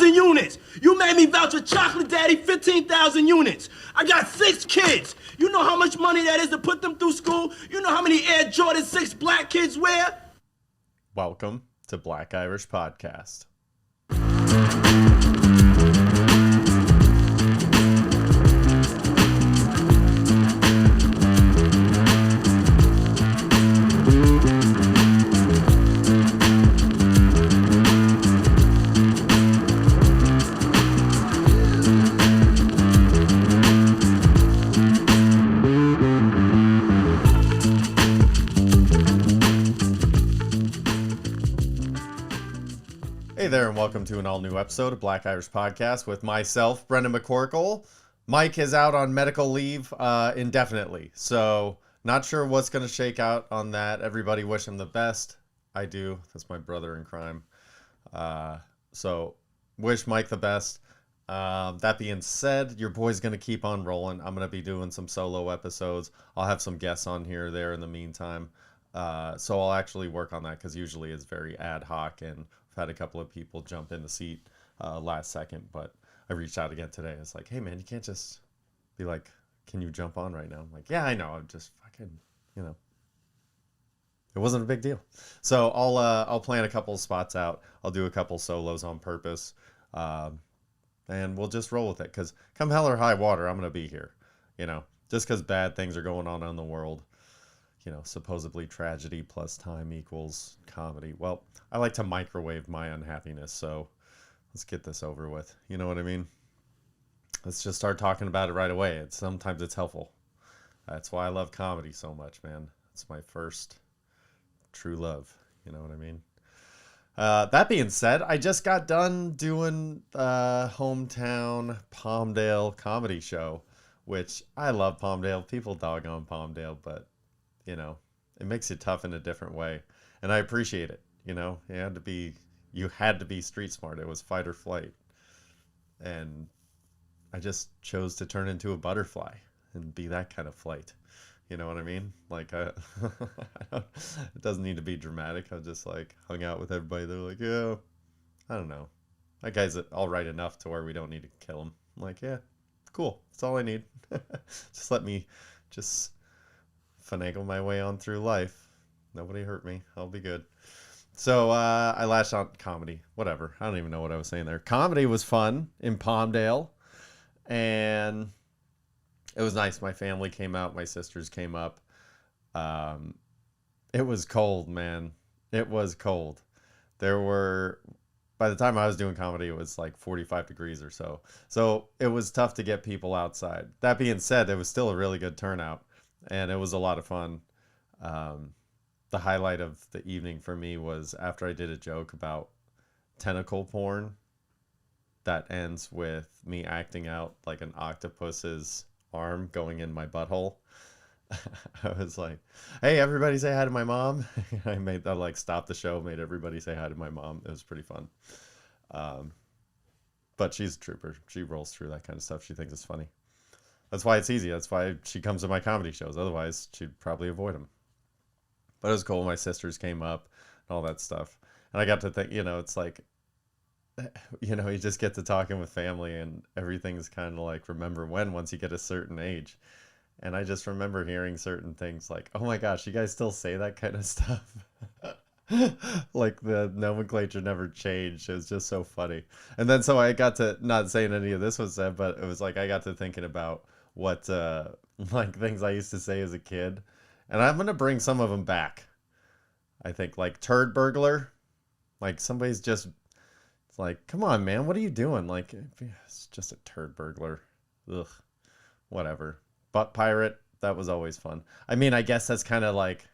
15,000 units. You made me vouch for Chocolate Daddy 15,000 units. I got 6 kids. You know how much money that is to put them through school? You know how many Air Jordan 6 black kids wear? Welcome to Black Irish Podcast. Hey there, and welcome to an all-new episode of Black Irish Podcast with myself, Brendan McCorkle. Mike is out on medical leave indefinitely, so not sure what's going to shake out on that. Everybody wish him the best. I do. That's my brother in crime. So wish Mike the best. That being said, your boy's going to keep on rolling. I'm going to be doing some solo episodes. I'll have some guests on here or there in the meantime. So I'll actually work on that because usually it's very ad hoc, and I've had a couple of people jump in the seat last second, but I reached out again today. It's like, hey man, you can't just be like, can you jump on right now? I'm like, yeah, I know. I'm just fucking, it wasn't a big deal. So I'll plan a couple of spots out. I'll do a couple solos on purpose, and we'll just roll with it. Because come hell or high water, I'm gonna be here. Just because bad things are going on in the world. Supposedly tragedy plus time equals comedy. Well, I like to microwave my unhappiness, so let's get this over with. You know what I mean? Let's just start talking about it right away. Sometimes it's helpful. That's why I love comedy so much, man. It's my first true love. You know what I mean? That being said, I just got done doing hometown Palmdale comedy show, which I love Palmdale. People dog on Palmdale, but it makes it tough in a different way. And I appreciate it. You had to be street smart. It was fight or flight. And I just chose to turn into a butterfly and be that kind of flight. You know what I mean? Like, it doesn't need to be dramatic. I just hung out with everybody. They're like, yeah, I don't know. That guy's all right enough to where we don't need to kill him. I'm like, yeah, cool. That's all I need. Just let me finagle my way on through life. Nobody hurt me. I'll be good. So I latched on comedy. Whatever. I don't even know what I was saying there. Comedy was fun in Palmdale, and it was nice. My family came out. My sisters came up. It was cold, man. It was cold. By the time I was doing comedy, it was like 45 degrees or so. So it was tough to get people outside. That being said, it was still a really good turnout. And it was a lot of fun. The highlight of the evening for me was after I did a joke about tentacle porn that ends with me acting out like an octopus's arm going in my butthole. I was like, hey, everybody say hi to my mom. I made that stop the show, made everybody say hi to my mom. It was pretty fun. But she's a trooper. She rolls through that kind of stuff. She thinks it's funny. That's why it's easy. That's why she comes to my comedy shows. Otherwise, she'd probably avoid them. But it was cool. My sisters came up and all that stuff. And I got to think, it's like, you just get to talking with family and everything's kind of like, remember when, once you get a certain age. And I just remember hearing certain things like, oh my gosh, you guys still say that kind of stuff? Like the nomenclature never changed. It was just so funny. And then so I got to, not saying any of this was said, but it was like I got to thinking about what things I used to say as a kid, and I'm gonna bring some of them back. I think like turd burglar, like somebody's just, it's like, come on man, what are you doing? Like, it's just a turd burglar. Ugh, whatever. Butt pirate, that was always fun. I mean, I guess that's kind of like,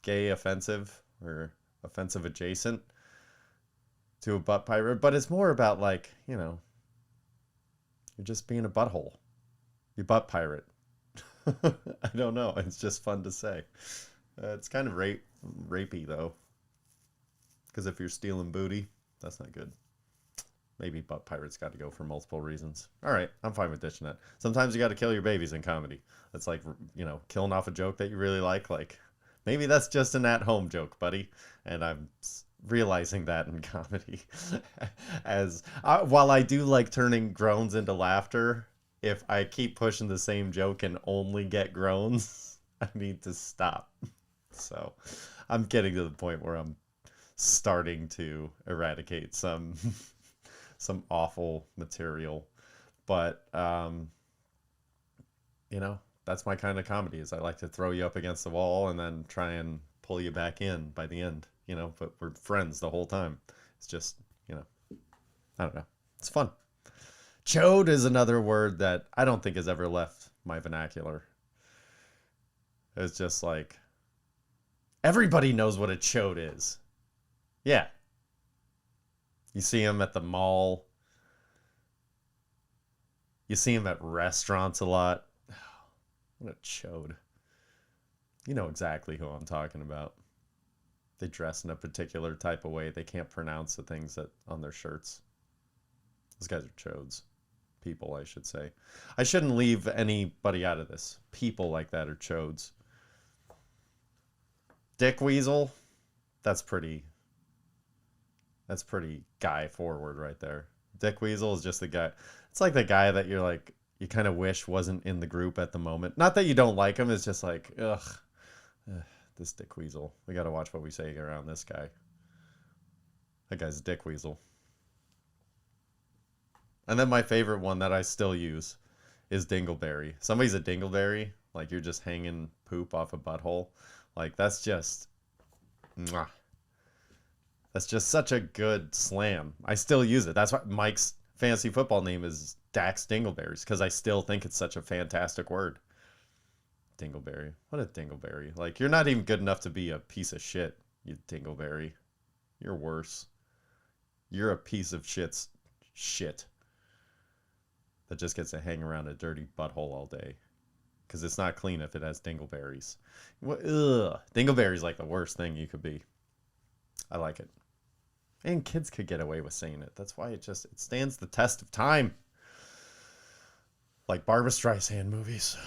gay offensive or offensive adjacent to a butt pirate, but it's more about you're just being a butthole. You butt pirate. I don't know. It's just fun to say. It's kind of rapey though, because if you're stealing booty, that's not good. Maybe butt pirates got to go for multiple reasons. All right, I'm fine with ditching that. Sometimes you got to kill your babies in comedy. It's like, killing off a joke that you really like. Like, maybe that's just an at-home joke, buddy. And I'm realizing that in comedy. As while I do like turning groans into laughter, if I keep pushing the same joke and only get groans, I need to stop. So I'm getting to the point where I'm starting to eradicate some some awful material. But you know, that's my kind of comedy is I like to throw you up against the wall and then try and pull you back in by the end, you know, but we're friends the whole time. It's just, you know, I don't know. It's fun. Chode is another word that I don't think has ever left my vernacular. It's just like everybody knows what a chode is. Yeah. You see them at the mall. You see them at restaurants a lot. What a chode. You know exactly who I'm talking about. They dress in a particular type of way. They can't pronounce the things that on their shirts. Those guys are chodes. People, I should say. I shouldn't leave anybody out of this. People like that are chodes. Dick Weasel, that's pretty guy forward right there. Dick Weasel is just the guy. It's like the guy that you're like, you kind of wish wasn't in the group at the moment. Not that you don't like him, it's just like, ugh, this Dick Weasel. We got to watch what we say around this guy. That guy's Dick Weasel. And then my favorite one that I still use is Dingleberry. Somebody's a Dingleberry, like you're just hanging poop off a butthole. Like that's just, mwah. That's just such a good slam. I still use it. That's why Mike's fantasy football name is Dax Dingleberries, because I still think it's such a fantastic word. Dingleberry. What a Dingleberry. Like, you're not even good enough to be a piece of shit, you Dingleberry. You're worse. You're a piece of shit that just gets to hang around a dirty butthole all day. Because it's not clean if it has dingleberries. Ugh. Dingleberry's like the worst thing you could be. I like it. And kids could get away with saying it. That's why it stands the test of time. Like Barbra Streisand movies.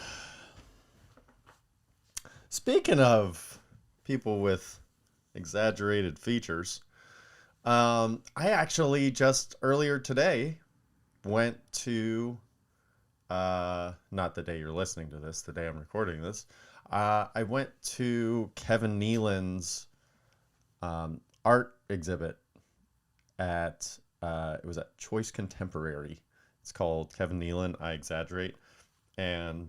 Speaking of people with exaggerated features, I actually just earlier today went to, not the day you're listening to this, the day I'm recording this, I went to Kevin Nealon's art exhibit at, it was at Choice Contemporary. It's called Kevin Nealon, I Exaggerate. And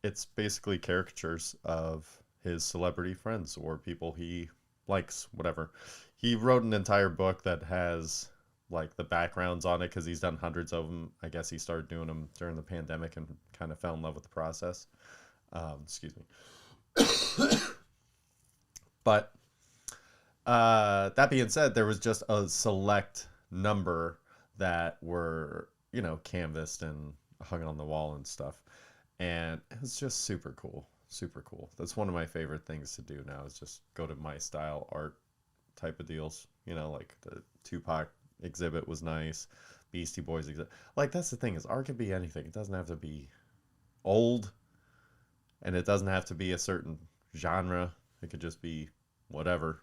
it's basically caricatures of his celebrity friends or people he likes, whatever. He wrote an entire book that has like the backgrounds on it because he's done hundreds of them. I guess he started doing them during the pandemic and kind of fell in love with the process. Excuse me. But that being said, there was just a select number that were, you know, canvassed and hung on the wall and stuff. And it was just super cool. Super cool. That's one of my favorite things to do now is just go to my style art type of deals. You know, like the Tupac exhibit was nice. Beastie Boys exhibit. Like, that's the thing is art can be anything. It doesn't have to be old. And it doesn't have to be a certain genre. It could just be whatever.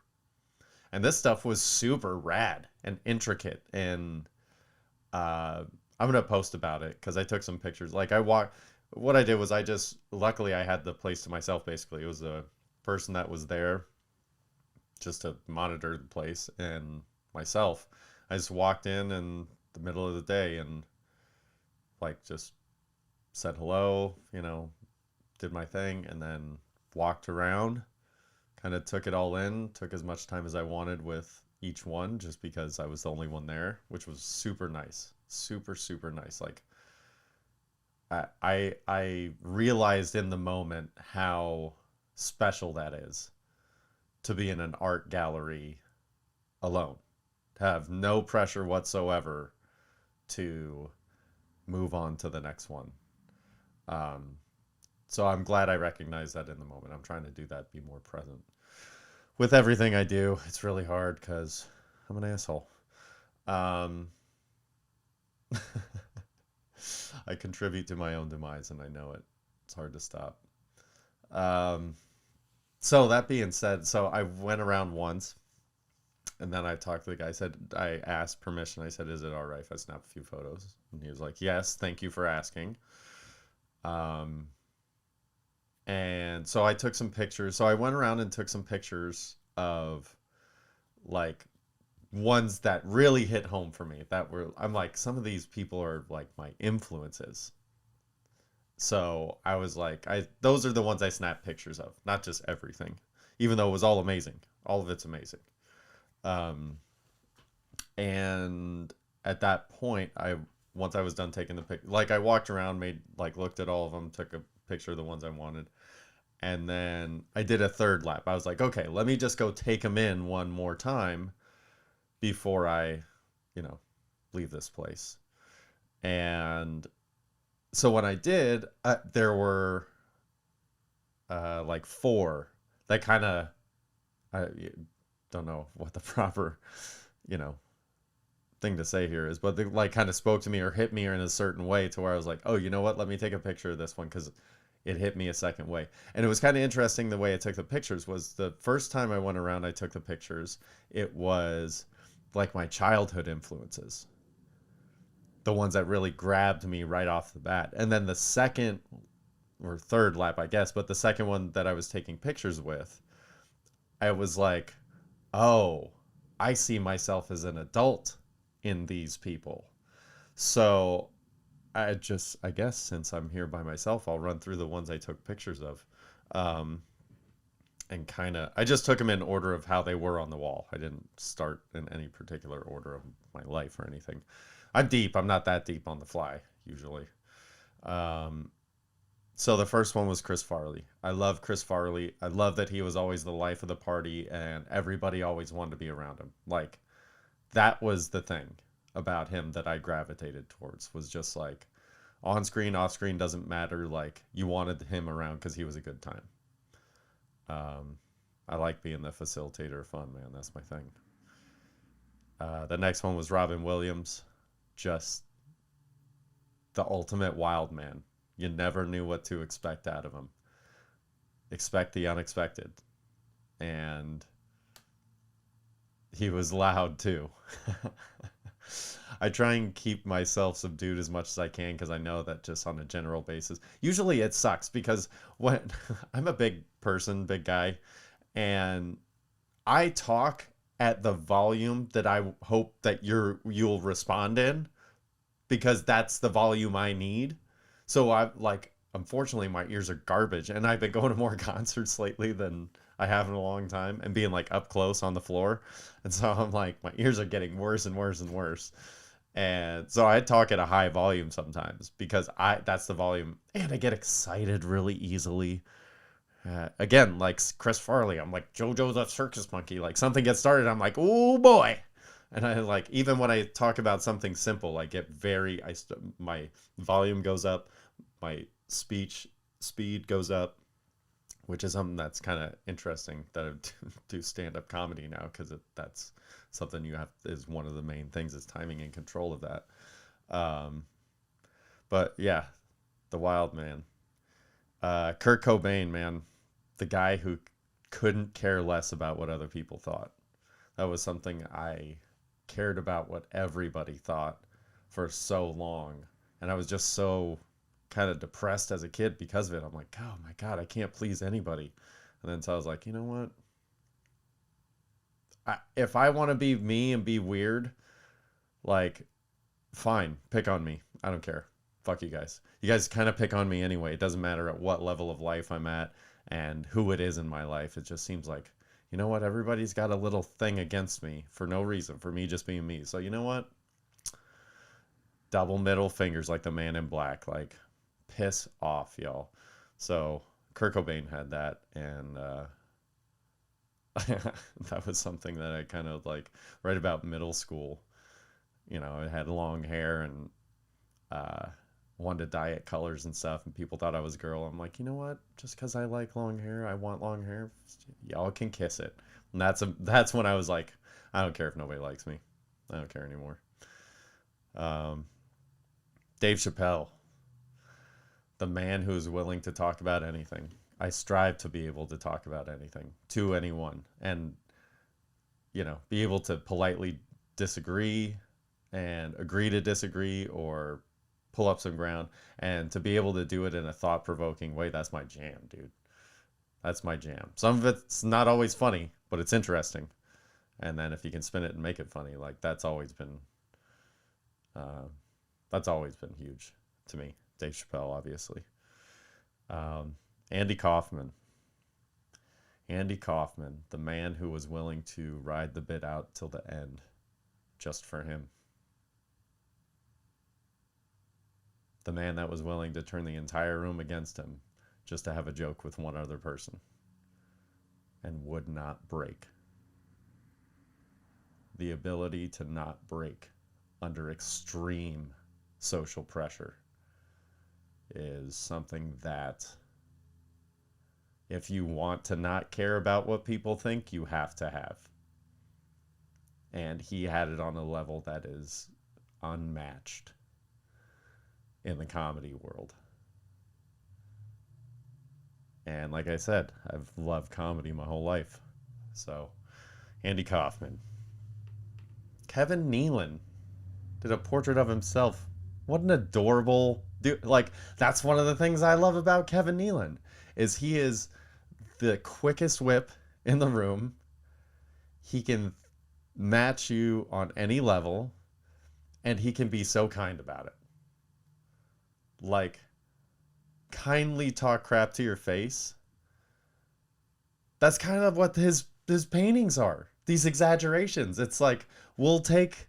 And this stuff was super rad and intricate. And I'm going to post about it because I took some pictures. Like, what I did was luckily I had the place to myself, basically. It was a person that was there just to monitor the place and myself. I just walked in the middle of the day and, like, just said hello, you know, did my thing, and then walked around, kind of took it all in, took as much time as I wanted with each one just because I was the only one there, which was super nice. Super, super nice. Like, I realized in the moment how special that is to be in an art gallery alone, to have no pressure whatsoever to move on to the next one. So I'm glad I recognized that in the moment. I'm trying to do that, be more present with everything I do. It's really hard because I'm an asshole. I contribute to my own demise, and I know it. It's hard to stop. So that being said, so I went around once, And then I talked to the guy. I asked permission. I said, "Is it all right if I snap a few photos?" And he was like, "Yes, thank you for asking." And so I took some pictures. So I went around and took some pictures of like ones that really hit home for me. I'm like, some of these people are like my influences. So I was like, those are the ones I snapped pictures of, not just everything, even though it was all amazing. All of it's amazing. And at that point, once I was done taking the pic, like I walked around, looked at all of them, took a picture of the ones I wanted, and then I did a third lap. I was like, okay, let me just go take them in one more time before I, leave this place. And so when I did, there were like four that kind of, I don't know what the proper, thing to say here is, but they like kind of spoke to me or hit me in a certain way to where I was like, oh, you know what? Let me take a picture of this one because it hit me a second way. And it was kind of interesting the way I took the pictures. Was the first time I went around, I took the pictures. It was like my childhood influences, the ones that really grabbed me right off the bat. And then the second or third lap, I guess, but the second one that I was taking pictures with, I was like, oh, I see myself as an adult in these people. So I guess since I'm here by myself, I'll run through the ones I took pictures of. And I just took them in order of how they were on the wall. I didn't start in any particular order of my life or anything. I'm not that deep on the fly usually. So the first one was Chris Farley. I love Chris Farley. I love that he was always the life of the party and everybody always wanted to be around him. Like, that was the thing about him that I gravitated towards, was just like, on screen, off screen, doesn't matter. Like, you wanted him around because he was a good time. I like being the facilitator of fun, man. That's my thing. The next one was Robin Williams. Just the ultimate wild man. You never knew what to expect out of him. Expect the unexpected. And he was loud too. I try and keep myself subdued as much as I can because I know that just on a general basis, usually it sucks because when I'm a big person, big guy, and I talk at the volume that I hope that you'll respond in, because that's the volume I need. So I like, unfortunately, my ears are garbage, and I've been going to more concerts lately than I have in a long time, and being like up close on the floor, and so I'm like, my ears are getting worse and worse and worse, and so I talk at a high volume sometimes because that's the volume, and I get excited really easily. Again, like Chris Farley, I'm like JoJo the Circus Monkey. Like something gets started, I'm like, oh boy. And I like, even when I talk about something simple, I get my volume goes up, my speech speed goes up, which is something that's kind of interesting that I do stand-up comedy now, because that's something is one of the main things, is timing and control of that. But yeah, the wild man. Kurt Cobain, man, the guy who couldn't care less about what other people thought. That was something I cared about, what everybody thought, for so long. And I was just so kind of depressed as a kid because of it. I'm like, oh my God, I can't please anybody. And then so I was like, you know what? If I want to be me and be weird, like, fine, pick on me. I don't care. Fuck you guys. You guys kind of pick on me anyway. It doesn't matter at what level of life I'm at and who it is in my life. It just seems like, you know what? Everybody's got a little thing against me for no reason, for me just being me. So you know what? Double middle fingers like the Man in Black. Like, piss off, y'all. So Kurt Cobain had that, and that was something that I kind of like right about middle school. I had long hair and wanted to dye it colors and stuff, and people thought I was a girl. I'm like, you know what? Just because I like long hair, I want long hair, y'all can kiss it. And that's when I was like, I don't care if nobody likes me. I don't care anymore. Dave Chappelle, the man who is willing to talk about anything. I strive to be able to talk about anything to anyone. And be able to politely disagree and agree to disagree or pull up some ground, and to be able to do it in a thought-provoking way. That's my jam, dude. That's my jam. Some of it's not always funny, but it's interesting. And then if you can spin it and make it funny, like that's always been huge to me. Dave Chappelle, obviously. Andy Kaufman, the man who was willing to ride the bit out till the end just for him. The man that was willing to turn the entire room against him just to have a joke with one other person and would not break. The ability to not break under extreme social pressure is something that, if you want to not care about what people think, you have to have. And he had it on a level that is unmatched in the comedy world. And like I said, I've loved comedy my whole life. So, Andy Kaufman. Kevin Nealon did a portrait of himself. What an adorable dude. Like, that's one of the things I love about Kevin Nealon, is he is the quickest whip in the room. He can match you on any level, and he can be so kind about it. Like, kindly talk crap to your face. That's kind of what his paintings are. These exaggerations. It's like, we'll take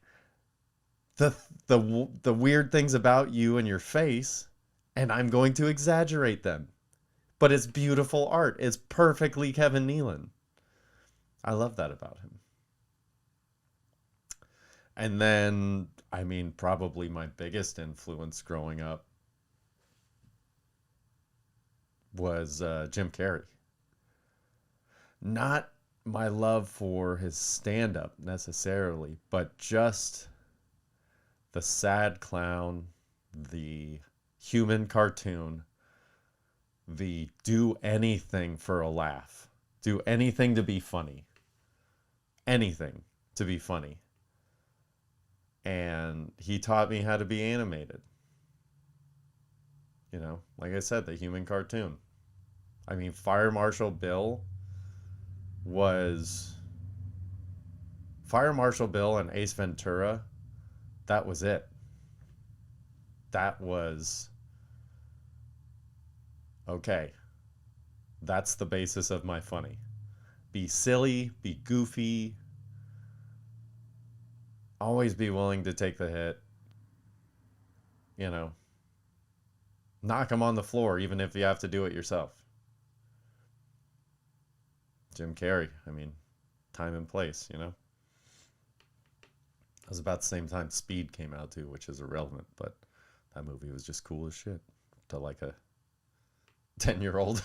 the weird things about you and your face, and I'm going to exaggerate them. But it's beautiful art. It's perfectly Kevin Nealon. I love that about him. And then, I mean, probably my biggest influence growing up was Jim Carrey. Not my love for his stand-up necessarily, but just the sad clown, the human cartoon, the do anything for a laugh, do anything to be funny, anything to be funny. And he taught me how to be animated. Like I said, the human cartoon. I mean, Fire Marshal Bill and Ace Ventura. That was it. That was okay. That's the basis of my funny. Be silly, be goofy, always be willing to take the hit. Knock them on the floor, even if you have to do it yourself. Jim Carrey, I mean, time and place, It was about the same time Speed came out too, which is irrelevant, but that movie was just cool as shit to like a 10-year-old.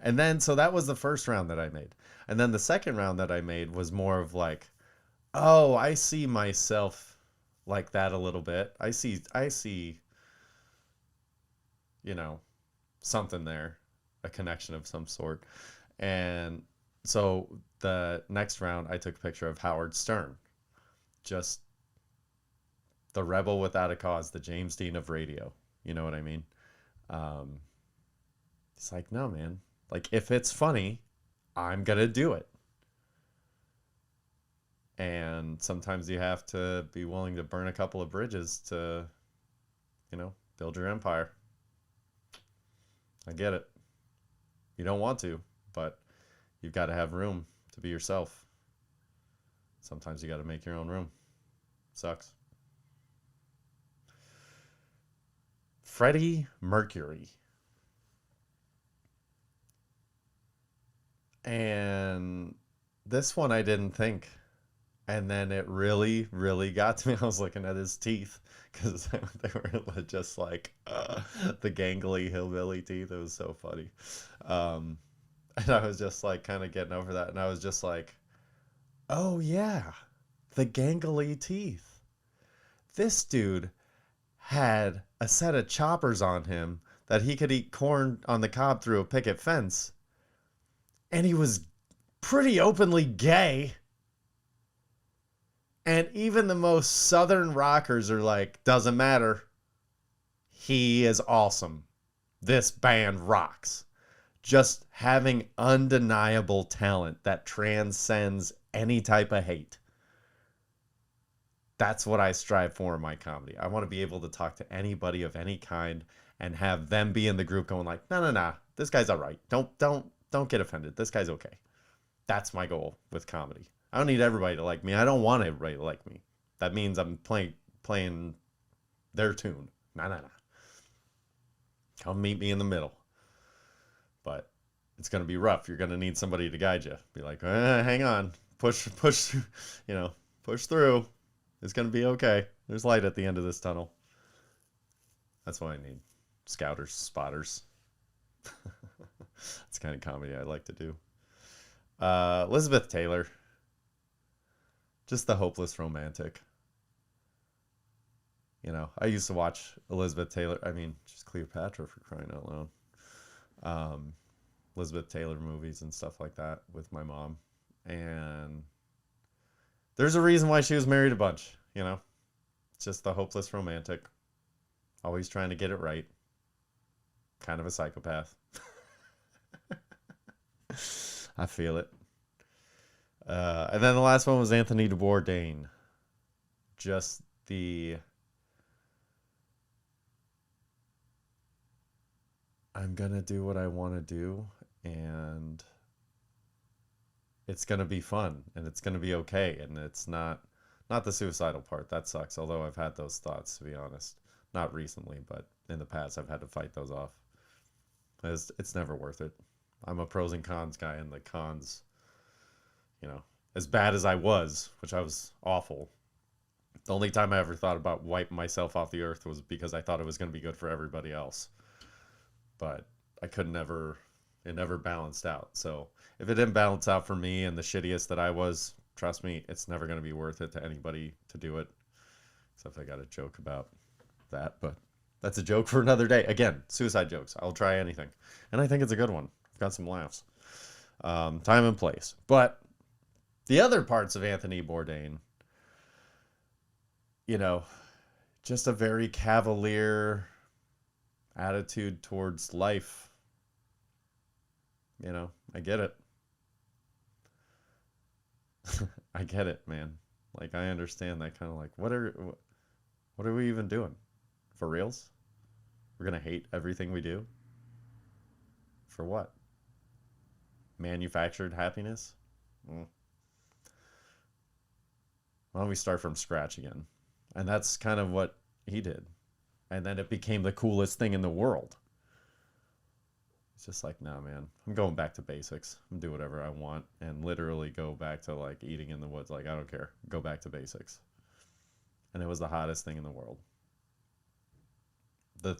And then, so that was the first round that I made. And then the second round that I made was more of like, oh, I see myself like that a little bit. I see, something there, a connection of some sort. And so the next round, I took a picture of Howard Stern, just the rebel without a cause, the James Dean of radio. You know what I mean? It's like, no, man. Like, if it's funny, I'm going to do it. And sometimes you have to be willing to burn a couple of bridges to, build your empire. I get it. You don't want to, but you've got to have room to be yourself. Sometimes you got to make your own room. Sucks. Freddie Mercury. And this one I didn't think. And then it really, really got to me. I was looking at his teeth because they were just like the gangly hillbilly teeth. It was so funny. And I was just like kind of getting over that. And I was just like, oh yeah, the gangly teeth. This dude had a set of choppers on him that he could eat corn on the cob through a picket fence. And he was pretty openly gay. And even the most southern rockers are like, doesn't matter. He is awesome. This band rocks. Just having undeniable talent that transcends any type of hate. That's what I strive for in my comedy. I want to be able to talk to anybody of any kind and have them be in the group going like, no, this guy's all right. Don't get offended. This guy's okay. That's my goal with comedy. I don't need everybody to like me. I don't want everybody to like me. That means I'm playing their tune. Nah. Come meet me in the middle. But it's going to be rough. You're going to need somebody to guide you. Be like, hang on. Push, push through. It's going to be okay. There's light at the end of this tunnel. That's what I need. Scouters, spotters. That's the kind of comedy I like to do. Elizabeth Taylor. Just the hopeless romantic. You know, I used to watch Elizabeth Taylor. I mean, she's Cleopatra for crying out loud. Elizabeth Taylor movies and stuff like that with my mom. And there's a reason why she was married a bunch, you know. It's just the hopeless romantic. Always trying to get it right. Kind of a psychopath. I feel it. And then the last one was Anthony Bourdain. Just the... I'm going to do what I want to do, and it's going to be fun, and it's going to be okay, and it's not the suicidal part. That sucks, although I've had those thoughts, to be honest. Not recently, but in the past, I've had to fight those off. It's never worth it. I'm a pros and cons guy, and the cons, you know, as bad as I was, which I was awful, the only time I ever thought about wiping myself off the earth was because I thought it was going to be good for everybody else. But I it never balanced out. So if it didn't balance out for me and the shittiest that I was, trust me, it's never going to be worth it to anybody to do it. Except I got a joke about that, but that's a joke for another day. Again, suicide jokes. I'll try anything. And I think it's a good one. I've got some laughs. Time and place. But the other parts of Anthony Bourdain, you know, just a very cavalier attitude towards life. You know, I get it. I get it, man. Like, I understand that kind of like, what are we even doing? For reals? We're going to hate everything we do? For what? Manufactured happiness? Why don't we start from scratch again? And that's kind of what he did. And then it became the coolest thing in the world. It's just like, nah, man, I'm going back to basics. I'm do whatever I want and literally go back to like eating in the woods. Like, I don't care. Go back to basics. And it was the hottest thing in the world. The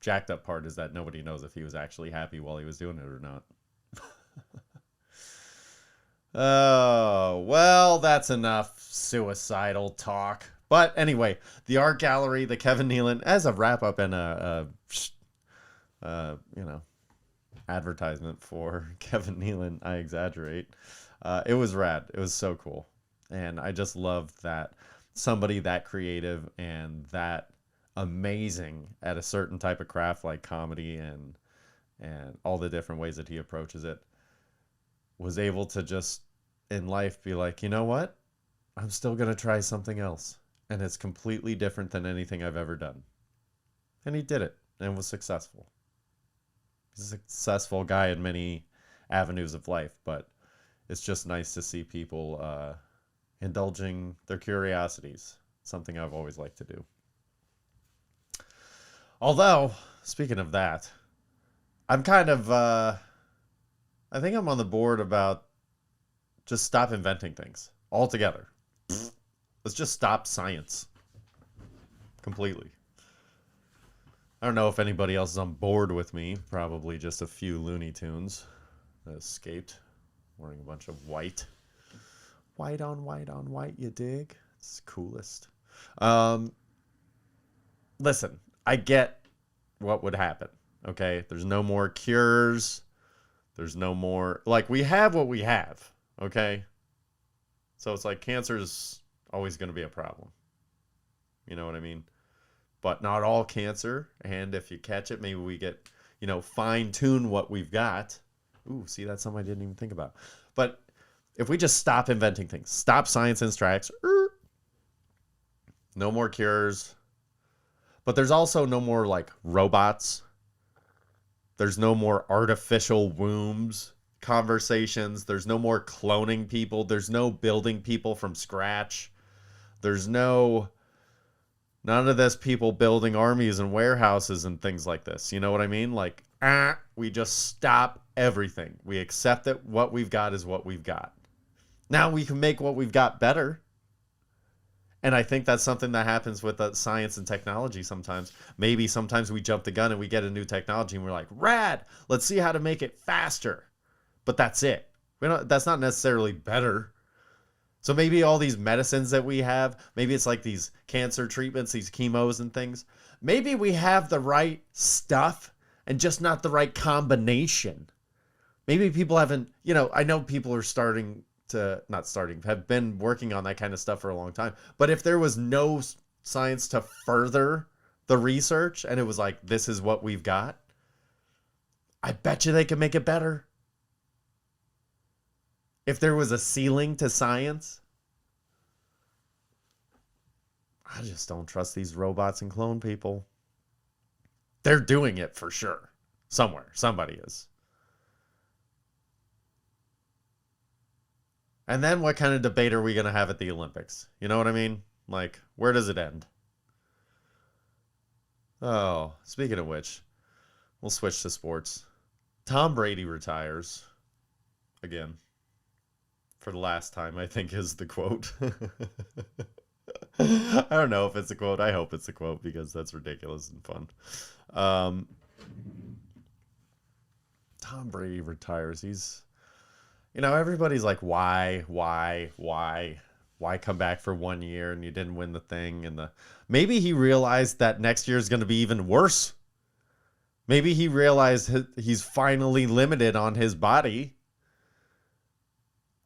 jacked up part is that nobody knows if he was actually happy while he was doing it or not. Oh, well, that's enough suicidal talk. But anyway, the art gallery, the Kevin Nealon, as a wrap up and you know, advertisement for Kevin Nealon, I Exaggerate. It was rad. It was so cool. And I just loved that somebody that creative and that amazing at a certain type of craft like comedy and all the different ways that he approaches it was able to just in life be like, you know what? I'm still going to try something else. And it's completely different than anything I've ever done. And he did it and was successful. He's a successful guy in many avenues of life, but it's just nice to see people indulging their curiosities. Something I've always liked to do. Although, speaking of that, I'm kind of, I think I'm on the board about just stop inventing things altogether. Let's just stop science completely. I don't know if anybody else is on board with me. Probably just a few Looney Tunes that escaped wearing a bunch of white. White on white on white, you dig? It's coolest. Listen, I get what would happen. Okay, there's no more cures. There's no more, like, we have what we have, okay? So it's like cancer is always going to be a problem. You know what I mean? But not all cancer. And if you catch it, maybe we get, fine tune what we've got. Ooh, see, that's something I didn't even think about. But if we just stop inventing things, stop science and strikes, no more cures. But there's also no more like robots. There's no more artificial wombs conversations. There's no more cloning people. There's no building people from scratch. There's none of this people building armies and warehouses and things like this. You know what I mean? Like, we just stop everything. We accept that what we've got is what we've got. Now we can make what we've got better. And I think that's something that happens with science and technology sometimes. Maybe sometimes we jump the gun and we get a new technology and we're like, rad, let's see how to make it faster. But that's it. That's not necessarily better. So maybe all these medicines that we have, maybe it's like these cancer treatments, these chemos and things. Maybe we have the right stuff and just not the right combination. Maybe people haven't, I know people are have been working on that kind of stuff for a long time. But if there was no science to further the research and it was like, this is what we've got, I bet you they could make it better. If there was a ceiling to science, I just don't trust these robots and clone people. They're doing it for sure. Somewhere. Somebody is. And then what kind of debate are we going to have at the Olympics? You know what I mean? Like, where does it end? Oh, speaking of which, we'll switch to sports. Tom Brady retires. Again. For the last time, I think is the quote. I don't know if it's a quote. I hope it's a quote because that's ridiculous and fun. Tom Brady retires. He's, everybody's like, why come back for 1 year and you didn't win the thing? And maybe he realized that next year is going to be even worse. Maybe he realized he's finally limited on his body.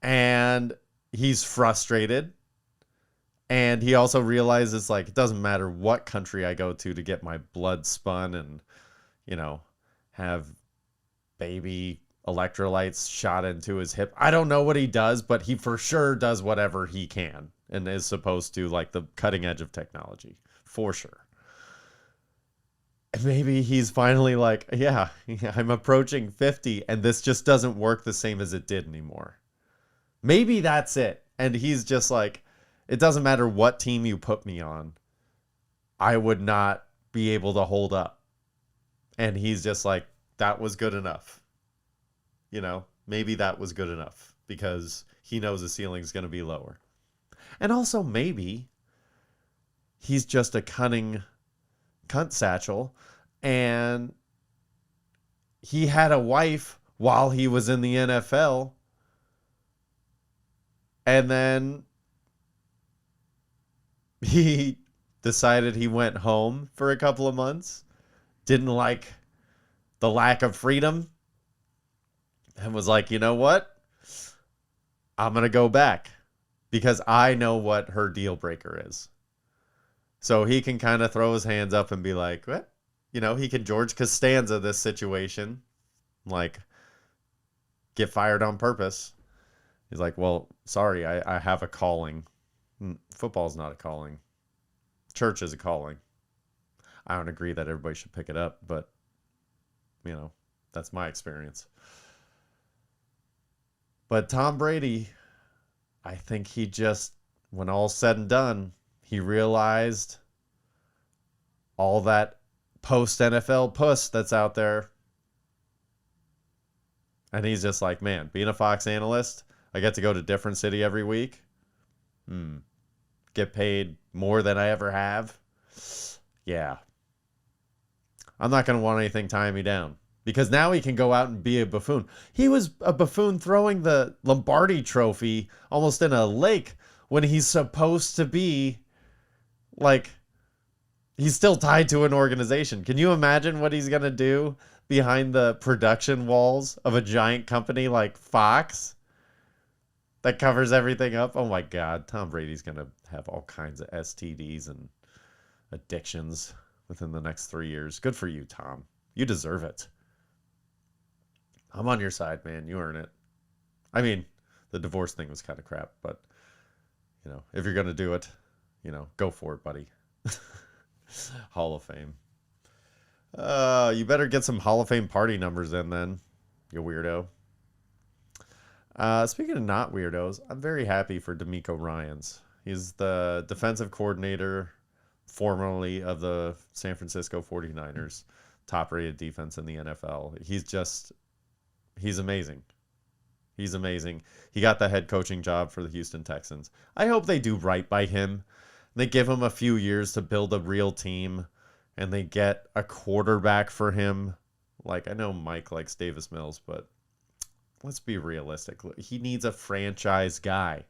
And he's frustrated. And he also realizes, like, it doesn't matter what country I go to get my blood spun and, have baby electrolytes shot into his hip. I don't know what he does, but he for sure does whatever he can and is supposed to, like, the cutting edge of technology. For sure. And maybe he's finally like, yeah, I'm approaching 50 and this just doesn't work the same as it did anymore. Maybe that's it. And he's just like, it doesn't matter what team you put me on. I would not be able to hold up. And he's just like, that was good enough. Maybe that was good enough because he knows the ceiling's going to be lower. And also maybe he's just a cunning cunt satchel and he had a wife while he was in the NFL. And then he decided he went home for a couple of months, didn't like the lack of freedom, and was like, you know what? I'm going to go back because I know what her deal breaker is. So he can kind of throw his hands up and be like, what? He can George Costanza this situation, like get fired on purpose. He's like, well, sorry, I have a calling. Football's not a calling. Church is a calling. I don't agree that everybody should pick it up, but, that's my experience. But Tom Brady, I think he just, when all's said and done, he realized all that post-NFL puss that's out there. And he's just like, man, being a Fox analyst, I get to go to a different city every week. Get paid more than I ever have. Yeah. I'm not going to want anything tying me down. Because now he can go out and be a buffoon. He was a buffoon throwing the Lombardi trophy almost in a lake when he's supposed to be, like, he's still tied to an organization. Can you imagine what he's going to do behind the production walls of a giant company like Fox that covers everything up. Oh my God, Tom Brady's going to have all kinds of STDs and addictions within the next 3 years. Good for you, Tom. You deserve it. I'm on your side, man. You earn it. I mean, the divorce thing was kind of crap, but, you know, if you're going to do it, you know, go for it, buddy. Hall of Fame. You better get some Hall of Fame party numbers in then, you weirdo. Speaking of not weirdos, I'm very happy for DeMeco Ryans. He's the defensive coordinator, formerly of the San Francisco 49ers, top-rated defense in the NFL. He's amazing. He's amazing. He got the head coaching job for the Houston Texans. I hope they do right by him. They give him a few years to build a real team, and they get a quarterback for him. Like, I know Mike likes Davis Mills, but let's be realistic. He needs a franchise guy.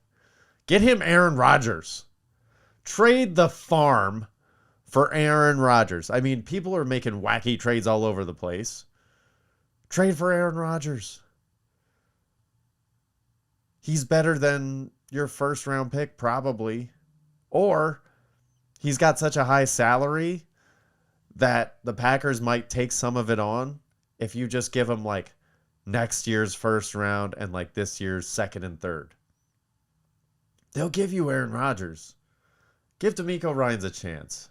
Get him Aaron Rodgers. Trade the farm for Aaron Rodgers. I mean, people are making wacky trades all over the place. Trade for Aaron Rodgers. He's better than your first round pick, probably. Or he's got such a high salary that the Packers might take some of it on if you just give him like next year's first round and like this year's second and third. They'll give you Aaron Rodgers. Give DeMeco Ryans a chance.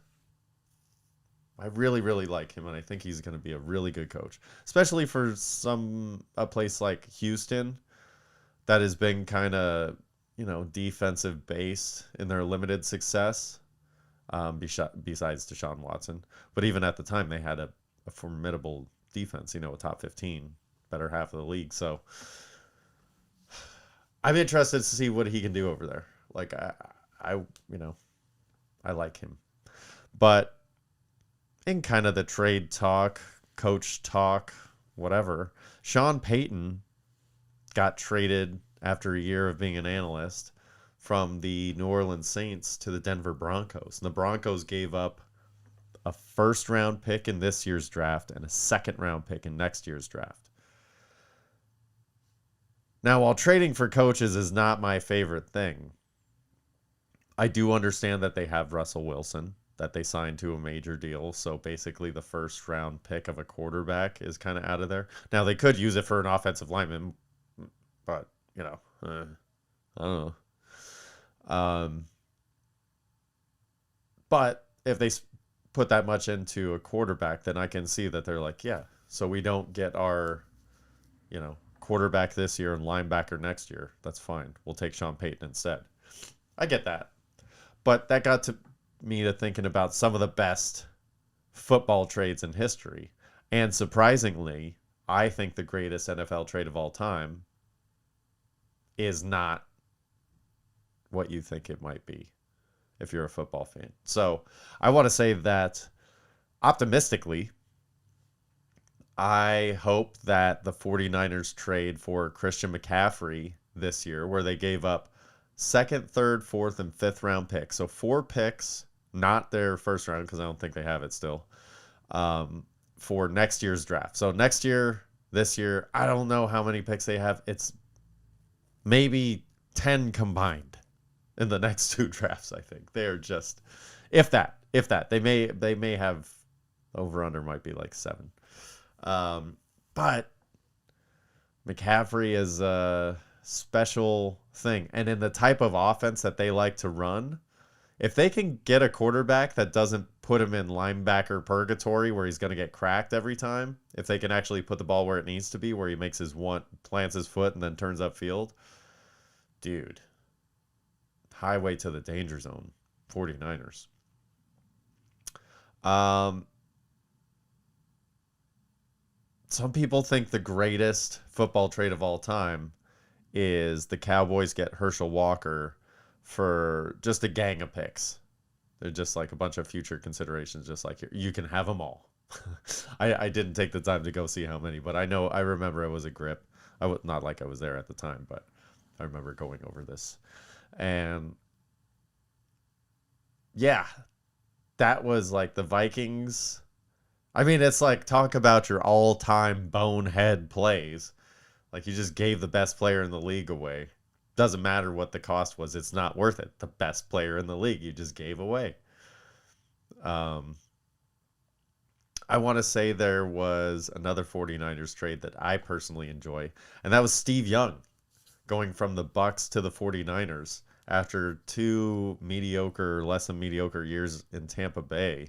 I really, really like him, and I think he's going to be a really good coach, especially for a place like Houston that has been kind of, you know, defensive based in their limited success, besides Deshaun Watson. But even at the time, they had a formidable defense, you know, a top 15, better half of the league. So I'm interested to see what he can do over there. Like, I like him. But in kind of the trade talk, coach talk, whatever, Sean Payton got traded after a year of being an analyst from the New Orleans Saints to the Denver Broncos. And the Broncos gave up a first-round pick in this year's draft and a second-round pick in next year's draft. Now, while trading for coaches is not my favorite thing, I do understand that they have Russell Wilson, that they signed to a major deal. So basically the first-round pick of a quarterback is kind of out of there. Now, they could use it for an offensive lineman, but, you know, I don't know. But if they put that much into a quarterback, then I can see that they're like, yeah, so we don't get our, you know, quarterback this year and linebacker next year. That's fine. We'll take Sean Payton instead. I get that. But that got me to thinking about some of the best football trades in history. And surprisingly, I think the greatest NFL trade of all time is not what you think it might be if you're a football fan. So I want to say that optimistically, I hope that the 49ers trade for Christian McCaffrey this year, where they gave up second, third, fourth, and fifth round picks. So 4 picks, not their first round because I don't think they have it still, for next year's draft. So next year, this year, I don't know how many picks they have. It's maybe 10 combined in the next 2 drafts, I think. They're just, if that. They may have, over under might be like 7. But McCaffrey is a special thing. And in the type of offense that they like to run, if they can get a quarterback that doesn't put him in linebacker purgatory where he's going to get cracked every time, if they can actually put the ball where it needs to be, where he makes plants his foot and then turns upfield, dude, highway to the danger zone, 49ers. Some people think the greatest football trade of all time is the Cowboys get Herschel Walker for just a gang of picks. They're just like a bunch of future considerations, just like you can have them all. I didn't take the time to go see how many, but I remember it was a grip. Not like I was there at the time, but I remember going over this. And yeah, that was like the Vikings I mean, it's like, talk about your all-time bonehead plays. Like, you just gave the best player in the league away. Doesn't matter what the cost was. It's not worth it. The best player in the league you just gave away. I want to say there was another 49ers trade that I personally enjoy, and that was Steve Young going from the Bucks to the 49ers after 2 mediocre, less than mediocre years in Tampa Bay.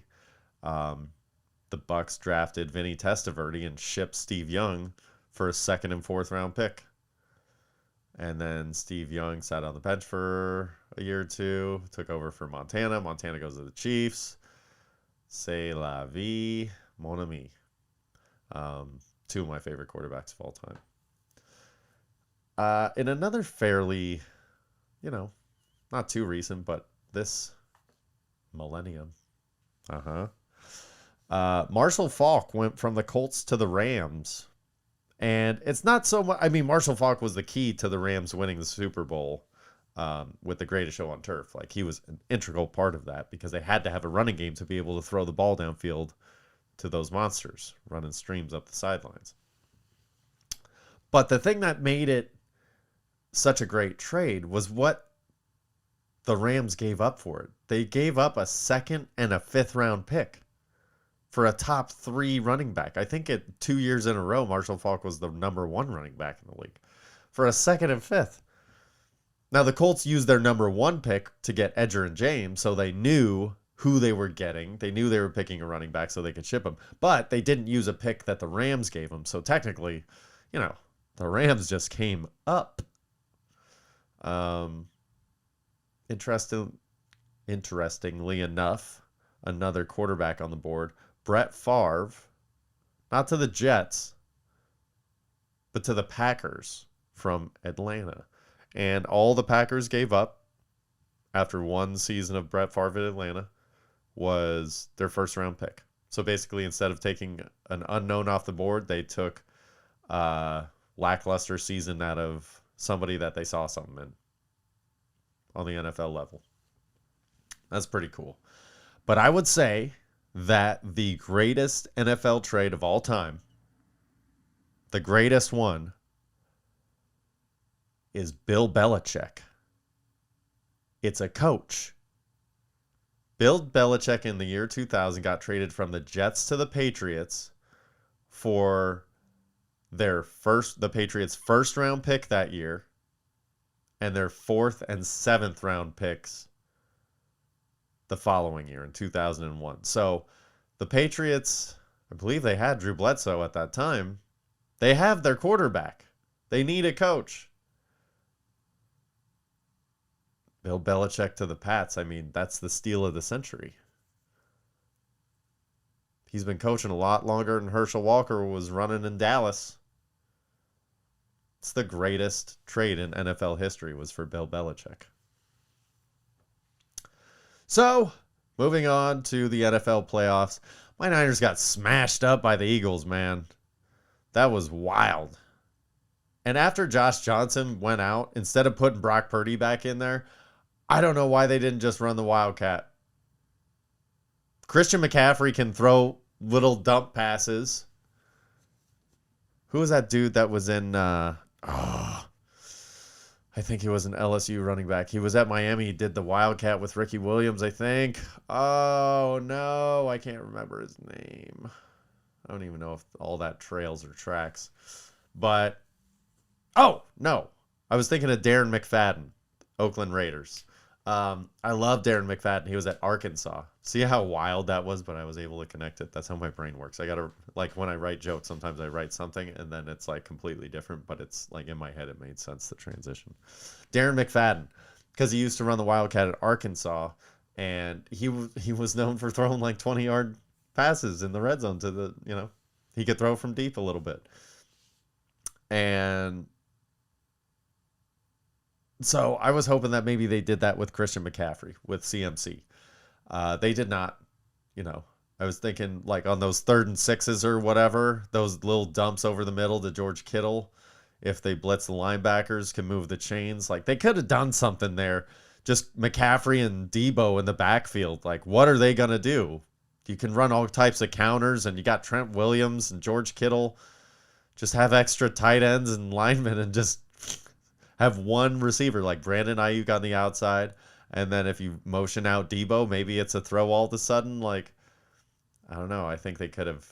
The Bucks drafted Vinny Testaverde and shipped Steve Young for a 2nd and 4th round pick. And then Steve Young sat on the bench for a year or two, took over for Montana. Montana goes to the Chiefs. C'est la vie, mon ami. 2 of my favorite quarterbacks of all time. In another fairly, not too recent, but this millennium. Marshall Faulk went from the Colts to the Rams. And it's not so much, I mean, Marshall Faulk was the key to the Rams winning the Super Bowl with the greatest show on turf. Like, he was an integral part of that because they had to have a running game to be able to throw the ball downfield to those monsters, running streams up the sidelines. But the thing that made it such a great trade was what the Rams gave up for it. They gave up a 2nd and a 5th round pick for a top 3 running back. I think 2 years in a row, Marshall Faulk was the number 1 running back in the league for a 2nd and 5th. Now, the Colts used their number 1 pick to get Edger and James, so they knew who they were getting. They knew they were picking a running back so they could ship him. But they didn't use a pick that the Rams gave them. So technically, the Rams just came up. Interestingly enough, another quarterback on the board, Brett Favre, not to the Jets, but to the Packers from Atlanta. And all the Packers gave up after 1 season of Brett Favre at Atlanta was their 1st round pick. So basically, instead of taking an unknown off the board, they took a lackluster season out of somebody that they saw something in on the NFL level. That's pretty cool. But I would say that the greatest NFL trade of all time, the greatest one, is Bill Belichick. It's a coach. Bill Belichick in the year 2000 got traded from the Jets to the Patriots for the Patriots' 1st round pick that year and their 4th and 7th round picks the following year in 2001. So the Patriots, I believe they had Drew Bledsoe at that time. They have their quarterback. They need a coach. Bill Belichick to the Pats. I mean, that's the steal of the century. He's been coaching a lot longer than Herschel Walker was running in Dallas. It's the greatest trade in NFL history was for Bill Belichick. So, moving on to the NFL playoffs. My Niners got smashed up by the Eagles, man. That was wild. And after Josh Johnson went out, instead of putting Brock Purdy back in there, I don't know why they didn't just run the Wildcat. Christian McCaffrey can throw little dump passes. Who was that dude that was in... I think he was an LSU running back. He was at Miami. He did the Wildcat with Ricky Williams, I think. Oh, no. I can't remember his name. I don't even know if all that trails or tracks. But, oh, no. I was thinking of Darren McFadden, Oakland Raiders. I love Darren McFadden. He was at Arkansas. See how wild that was, but I was able to connect it. That's how my brain works. I got to, like, when I write jokes, sometimes I write something, and then it's, like, completely different, but it's, like, in my head, it made sense, the transition. Darren McFadden, because he used to run the Wildcat at Arkansas, and he was known for throwing, like, 20-yard passes in the red zone to the, he could throw from deep a little bit. And so I was hoping that maybe they did that with Christian McCaffrey, with CMC. They did not, I was thinking like on those 3rd and 6s or whatever, those little dumps over the middle to George Kittle, if they blitz the linebackers, can move the chains. Like they could have done something there. Just McCaffrey and Debo in the backfield. Like what are they going to do? You can run all types of counters, and you got Trent Williams and George Kittle. Just have extra tight ends and linemen and just have one receiver like Brandon Ayuk on the outside. And then if you motion out Debo, maybe it's a throw all of a sudden. Like, I don't know. I think they could have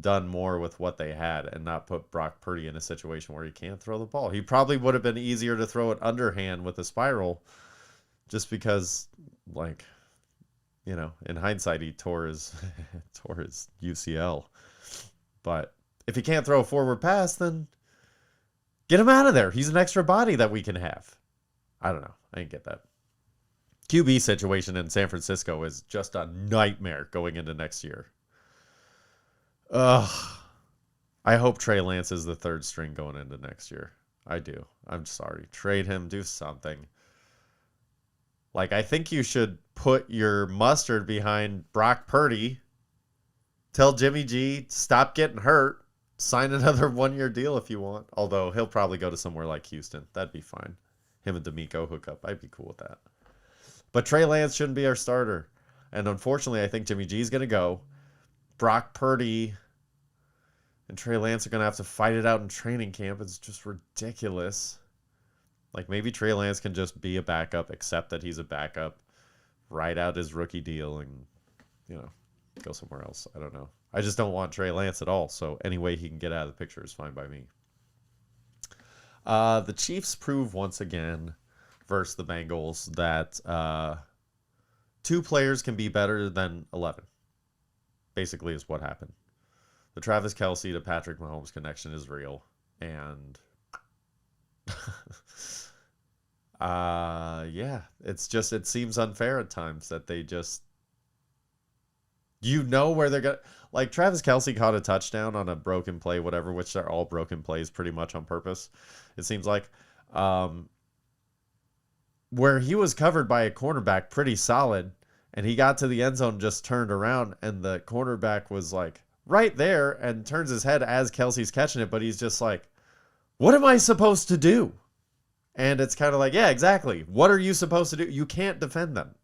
done more with what they had and not put Brock Purdy in a situation where he can't throw the ball. He probably would have been easier to throw it underhand with a spiral just because, like, you know, in hindsight, he tore his UCL. But if he can't throw a forward pass, then get him out of there. He's an extra body that we can have. I don't know. I didn't get that. QB situation in San Francisco is just a nightmare going into next year. Ugh. I hope Trey Lance is the third string going into next year. I do. I'm sorry. Trade him. Do something. Like, I think you should put your mustard behind Brock Purdy. Tell Jimmy G, stop getting hurt. Sign another one-year deal if you want. Although, he'll probably go to somewhere like Houston. That'd be fine. Him and D'Amico hook up. I'd be cool with that. But Trey Lance shouldn't be our starter. And unfortunately, I think Jimmy G's going to go. Brock Purdy and Trey Lance are going to have to fight it out in training camp. It's just ridiculous. Like, maybe Trey Lance can just be a backup, accept that he's a backup, ride out his rookie deal, and, you know, go somewhere else. I don't know. I just don't want Trey Lance at all, so any way he can get out of the picture is fine by me. The Chiefs prove once again versus the Bengals that 2 players can be better than 11. Basically is what happened. The Travis Kelce to Patrick Mahomes connection is real. And yeah, it's just, it seems unfair at times that they just, you know where they're going to, like Travis Kelce caught a touchdown on a broken play, whatever, which they're all broken plays pretty much on purpose. It seems like, where he was covered by a cornerback pretty solid, and he got to the end zone, just turned around, and the cornerback was like right there and turns his head as Kelsey's catching it, but he's just like, what am I supposed to do? And it's kind of like, yeah, exactly. What are you supposed to do? You can't defend them.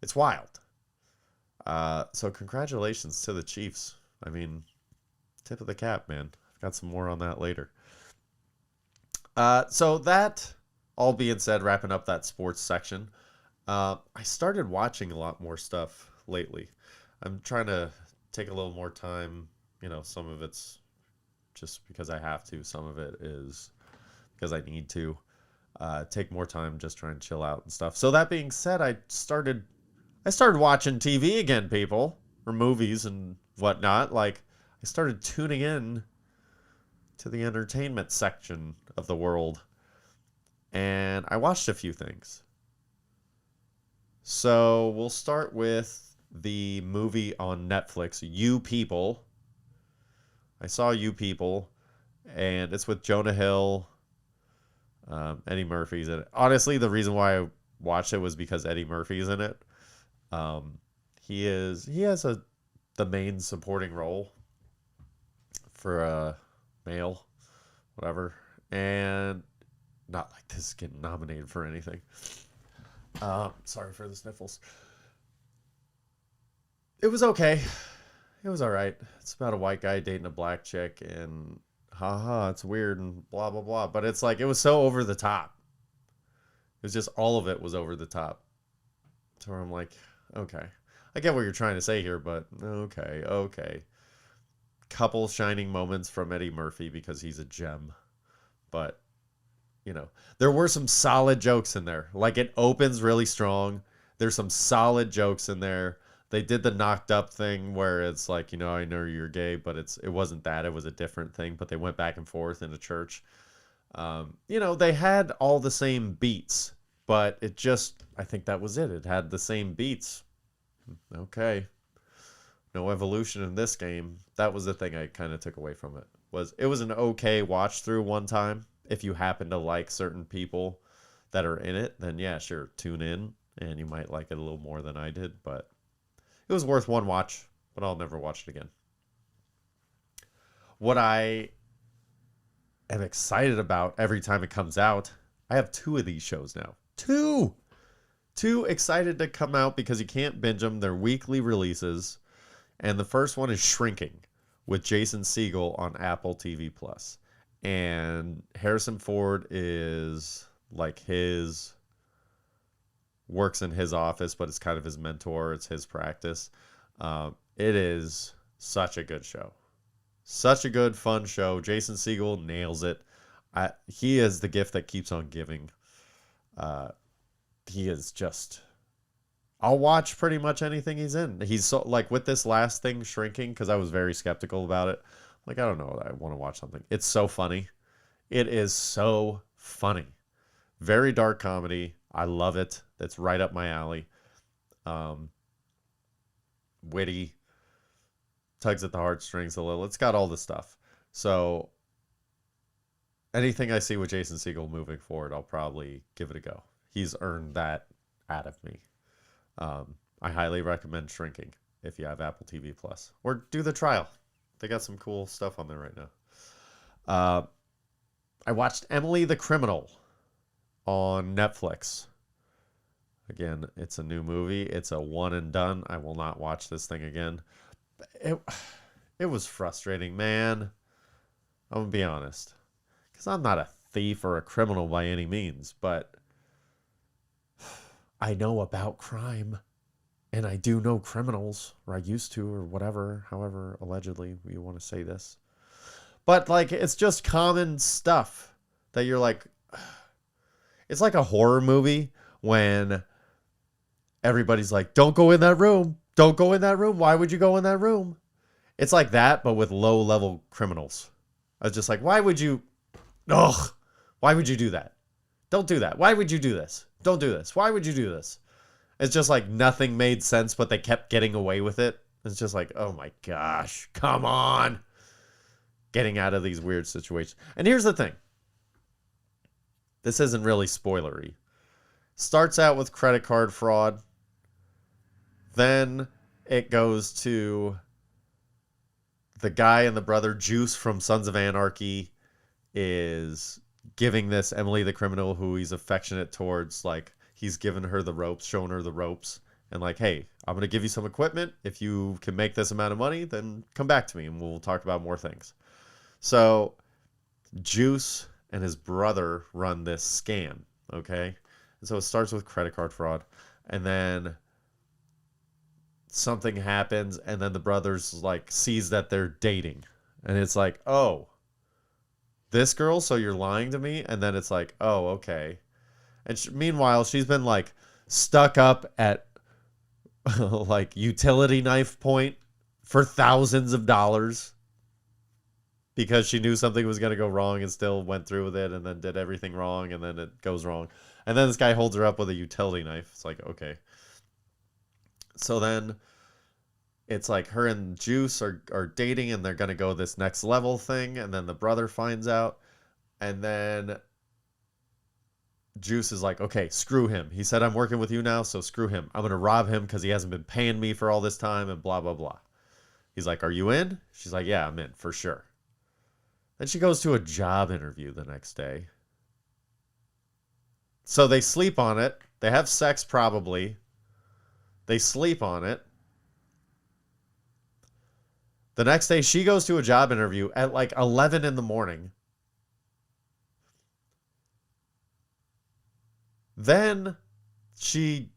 It's wild. So congratulations to the Chiefs. I mean, tip of the cap, man. I've got some more on that later. So that all being said, wrapping up that sports section, I started watching a lot more stuff lately. I'm trying to take a little more time. You know, some of it's just because I have to. Some of it is because I need to. Take more time just trying to chill out and stuff. So that being said, I started watching TV again, people, or movies and whatnot. Like, I started tuning in to the entertainment section of the world, and I watched a few things. So we'll start with the movie on Netflix, You People. I saw You People, and it's with Jonah Hill, Eddie Murphy's in it. Honestly, the reason why I watched it was because Eddie Murphy's in it. He has the main supporting role for a male, whatever, and not like this is getting nominated for anything. Sorry for the sniffles. It was okay. It was all right. It's about a white guy dating a black chick, and haha, it's weird and blah blah blah. But it's like, it was so over the top. It was just, all of it was over the top. So I'm like, okay, I get what you're trying to say here, but okay. Couple shining moments from Eddie Murphy because he's a gem, but you know, there were some solid jokes in there. Like, it opens really strong. There's some solid jokes in there. They did the knocked up thing where it's like, you know, I know you're gay, but it wasn't that. It was a different thing, but they went back and forth in a church. You know, they had all the same beats, but it just, I think that was it. It had the same beats. Okay. No evolution in this game. That was the thing I kind of took away from it. It was an okay watch through one time. If you happen to like certain people that are in it, then yeah, sure, tune in, and you might like it a little more than I did, but it was worth one watch, but I'll never watch it again. What I am excited about every time it comes out, I have 2 of these shows now. 2 Too excited to come out because you can't binge them. They're weekly releases. And the first one is Shrinking with Jason Segel on Apple TV Plus. And Harrison Ford is like works in his office, but it's kind of his mentor. It's his practice. It is such a good show. Such a good, fun show. Jason Segel nails it. He is the gift that keeps on giving. He is just... I'll watch pretty much anything he's in. He's so, like, with this last thing, Shrinking, because I was very skeptical about it. Like, I don't know, I want to watch something. It's so funny. It is so funny. Very dark comedy. I love it. That's right up my alley. Witty. Tugs at the heartstrings a little. It's got all the stuff. So anything I see with Jason Segel moving forward, I'll probably give it a go. He's earned that out of me. I highly recommend Shrinking if you have Apple TV Plus, or do the trial. They got some cool stuff on there right now. I watched Emily the Criminal on Netflix. Again, it's a new movie. It's a one and done. I will not watch this thing again. It was frustrating, man. I'm gonna be honest, because I'm not a thief or a criminal by any means, but I know about crime, and I do know criminals, or I used to, or whatever, however, allegedly you want to say this. But, like, it's just common stuff that you're like... It's like a horror movie when everybody's like, don't go in that room. Don't go in that room. Why would you go in that room? It's like that, but with low-level criminals. I was just like, why would you... Ugh! Why would you do that? Don't do that. Why would you do this? Don't do this. Why would you do this? It's just like nothing made sense, but they kept getting away with it. It's just like, oh my gosh, come on. Getting out of these weird situations. And here's the thing. This isn't really spoilery. Starts out with credit card fraud. Then it goes to the guy and the brother Juice from Sons of Anarchy is giving this Emily the Criminal, who he's affectionate towards, like, he's giving her the ropes, showing her the ropes, and like, hey, I'm going to give you some equipment. If you can make this amount of money, then come back to me and we'll talk about more things. So Juice and his brother run this scam, okay? And so it starts with credit card fraud, and then something happens, and then the brothers, like, sees that they're dating, and it's like, oh, this girl, so you're lying to me? And then it's like, oh, okay. And meanwhile, she's been, like, stuck up at, like, utility knife point for thousands of dollars because she knew something was going to go wrong and still went through with it and then did everything wrong, and then it goes wrong. And then this guy holds her up with a utility knife. It's like, okay. So then it's like her and Juice are dating, and they're going to go this next level thing, and then the brother finds out, and then Juice is like, okay, screw him. He said, I'm working with you now, so screw him. I'm going to rob him because he hasn't been paying me for all this time, and blah, blah, blah. He's like, are you in? She's like, yeah, I'm in, for sure. Then she goes to a job interview the next day. So they sleep on it. They have sex, probably. They sleep on it. The next day, she goes to a job interview at like 11 in the morning. Then she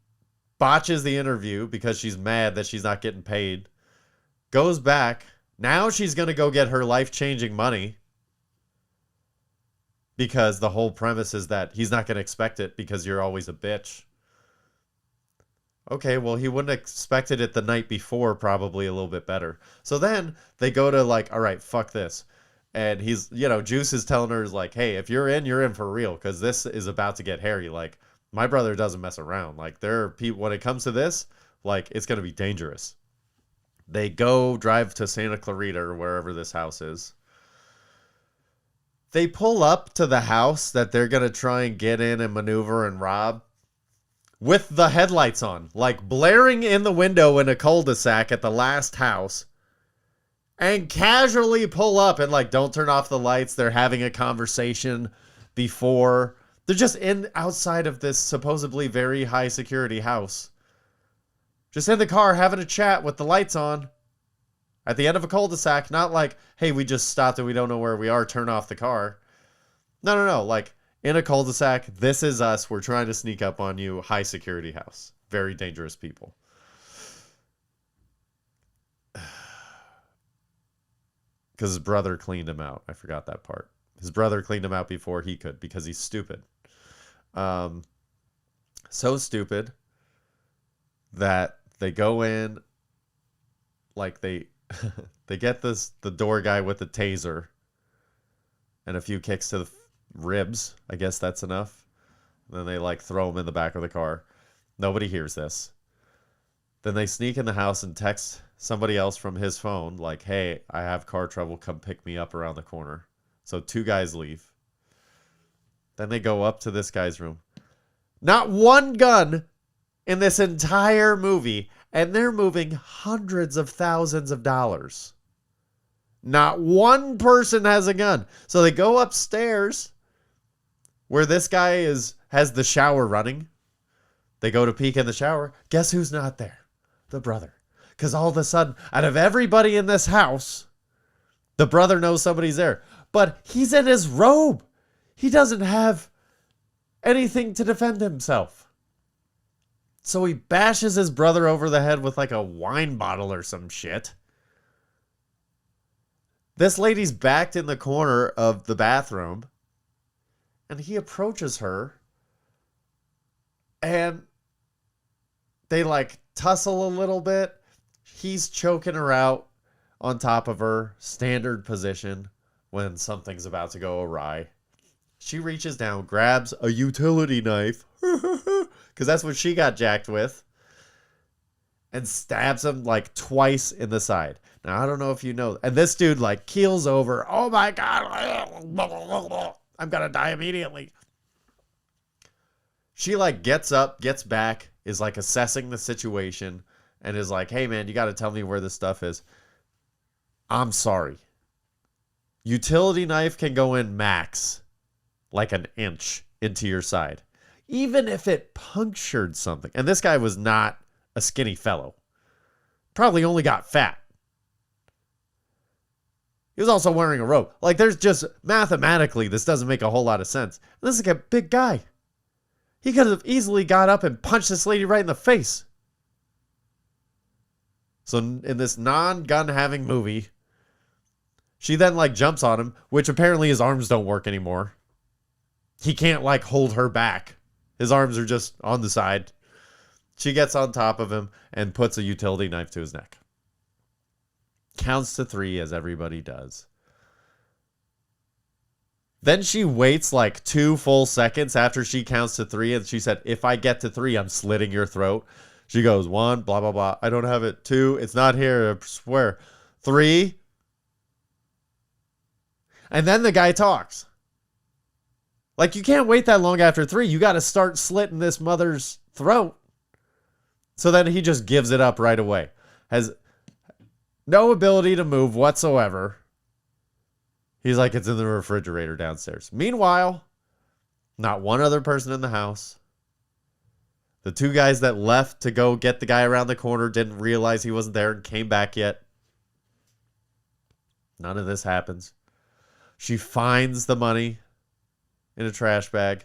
botches the interview because she's mad that she's not getting paid. Goes back. Now she's going to go get her life-changing money because the whole premise is that he's not going to expect it because you're always a bitch. Okay, well, he wouldn't have expected it the night before, probably a little bit better. So then they go to like, all right, fuck this. And he's, you know, Juice is telling her, like, hey, if you're in for real, because this is about to get hairy. Like, my brother doesn't mess around. Like, there are people, when it comes to this, like, it's going to be dangerous. They go drive to Santa Clarita or wherever this house is. They pull up to the house that they're going to try and get in and maneuver and rob with the headlights on, like blaring in the window in a cul-de-sac at the last house, and casually pull up and like, don't turn off the lights. They're having a conversation before They're just outside of this supposedly very high security house. Just in the car having a chat with the lights on. At the end of a cul-de-sac, not like, hey, we just stopped and we don't know where we are, turn off the car. No. Like, in a cul-de-sac, this is us. We're trying to sneak up on you. High security house. Very dangerous people. Because his brother cleaned him out. I forgot that part. His brother cleaned him out before he could because he's stupid. So stupid that they go in, like they get the door guy with the taser and a few kicks to the ribs. I guess that's enough. Then they like throw him in the back of the car. Nobody hears this. Then they sneak in the house and text somebody else from his phone like, hey, I have car trouble. Come pick me up around the corner. So 2 guys leave. Then they go up to this guy's room. Not one gun in this entire movie. And they're moving hundreds of thousands of dollars. Not one person has a gun. So they go upstairs where this guy has the shower running. They go to peek in the shower. Guess who's not there? The brother. Because all of a sudden, out of everybody in this house, the brother knows somebody's there. But he's in his robe. He doesn't have anything to defend himself. So he bashes his brother over the head with like a wine bottle or some shit. This lady's backed in the corner of the bathroom. And he approaches her. And they like tussle a little bit. He's choking her out on top of her. Standard position when something's about to go awry. She reaches down, grabs a utility knife. Because that's what she got jacked with. And stabs him like twice in the side. Now, I don't know if you know. And this dude like keels over. Oh my God. I'm going to die immediately. She like gets up, gets back, is like assessing the situation. And is like, hey man, you got to tell me where this stuff is. I'm sorry. Utility knife can go in max like an inch into your side. Even if it punctured something. And this guy was not a skinny fellow. Probably only got fat. He was also wearing a robe. Like, there's just, mathematically, this doesn't make a whole lot of sense. And this is like a big guy. He could have easily got up and punched this lady right in the face. So, in this non-gun having movie, she then, like, jumps on him, which apparently his arms don't work anymore. He can't, like, hold her back. His arms are just on the side. She gets on top of him and puts a utility knife to his neck. Counts to 3 as everybody does. Then she waits like 2 full seconds after she counts to 3. And she said, if I get to 3, I'm slitting your throat. She goes, 1, blah, blah, blah. I don't have it. 2, it's not here. I swear. 3. And then the guy talks. Like, you can't wait that long after 3. You got to start slitting this mother's throat. So then he just gives it up right away. Has no ability to move whatsoever. He's like, it's in the refrigerator downstairs. Meanwhile, not one other person in the house. The 2 guys that left to go get the guy around the corner didn't realize he wasn't there and came back yet. None of this happens. She finds the money in a trash bag.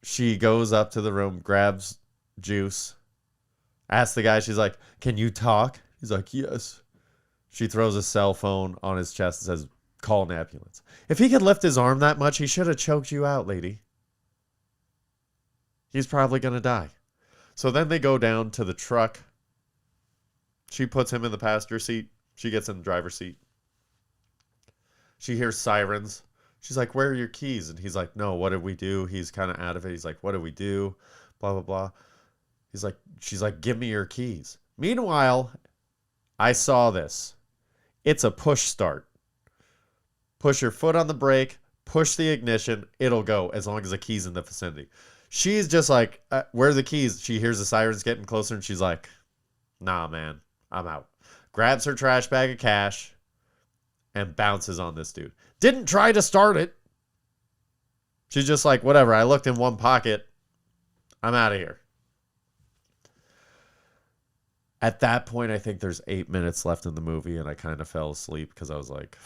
She goes up to the room, grabs juice, asks the guy, she's like, can you talk? He's like, yes. She throws a cell phone on his chest and says, call an ambulance. If he could lift his arm that much, he should have choked you out, lady. He's probably going to die. So then they go down to the truck. She puts him in the passenger seat. She gets in the driver's seat. She hears sirens. She's like, where are your keys? And he's like, no, what did we do? He's kind of out of it. He's like, what did we do? Blah, blah, blah. She's like, give me your keys. Meanwhile, I saw this. It's a push start. Push your foot on the brake, push the ignition, it'll go as long as the key's in the vicinity. She's just like, where are the keys? She hears the sirens getting closer and she's like, nah, man, I'm out. Grabs her trash bag of cash and bounces on this dude. Didn't try to start it. She's just like, whatever, I looked in one pocket. I'm out of here. At that point, I think there's 8 minutes left in the movie, and I kind of fell asleep because I was like,